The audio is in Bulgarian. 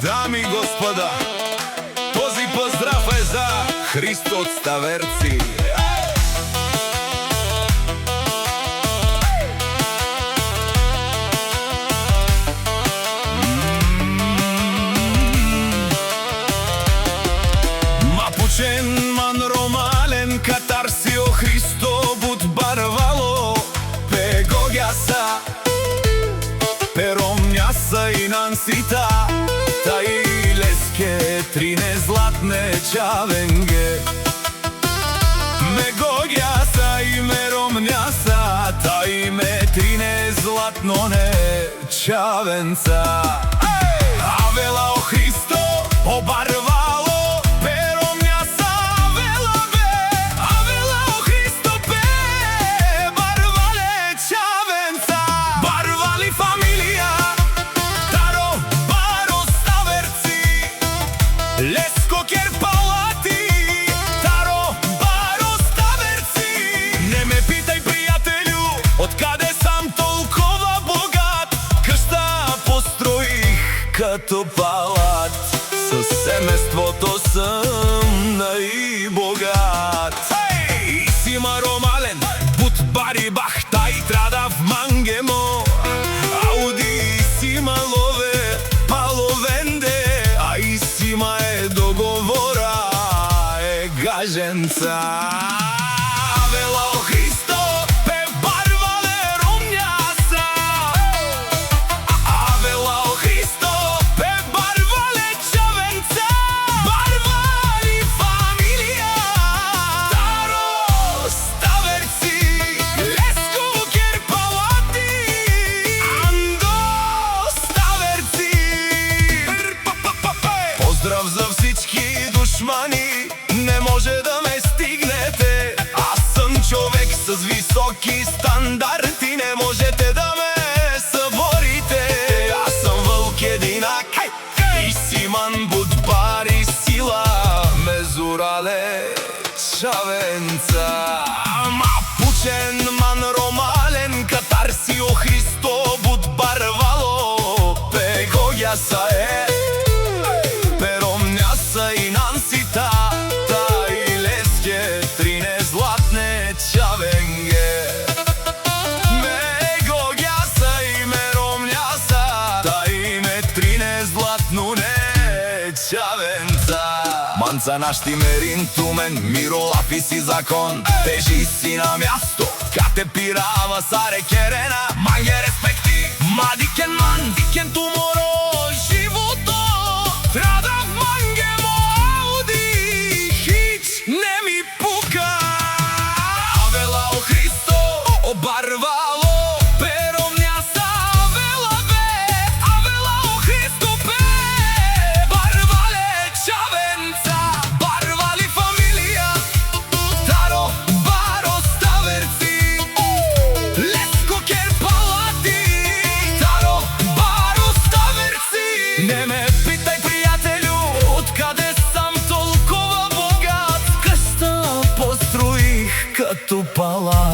Дами и господа, този поздрав е за Христо од Ставерци. Мапучен, ман ромален, катарсио Христо буд барвало, пегогјаса, перомњаса и нансита, тај леске, трине златне чавенге. Мегогјаса и меромњаса, тај ме трине златноне чавенца. Авела о Христо, обарвало, Леско кер палати, таро баро Ставерци. Не ме питај, пријателю, од каде сам толкова богат. Кшта построих като палат, со семејството сум најбогат. И сима ромален, буд бари бахта и традав мангемо. Ауди сима лове, паловенде, а и сима договора е гаженца. Авела о Христо, пе барвале ромњаса. Авела о Христо, пе барвале чавенца. Барвали фамилија, таро Ставерци. Леско кер палати, андо Ставерци. Поздрав за всички душмани, не може да ме стигнете. Аз съм човек с високи стандарти, не можете да ме съборите. Аз съм вълк единак и симан буд бари сила, мезурале чавенца. Мапучен, ман ромален, катарсио Христо буд барвало, пегогјаса е, перомњаса и нансита, тај леске, трине златне чавенге. Мегогјаса и меромњаса, тај ме трине златнуне чавенца. Манца нашти мерин тумен, миролапис и закон, тежи си на място, кате пирава саре керена. Манге респекти, мадикен ман, дикен туморо, живото, традав мангемо, ауди, хич не ми пука. Авела о Христо, обарвало, перомњаса, авела бе, авела о Христо бе, барвале чавенца, барвали фамилија, таро баро Ставерци. Леско кер палати, таро баро Ставерци. Не ме питај, пријателю, од каде сам толкова богат. Кшта построих като палат.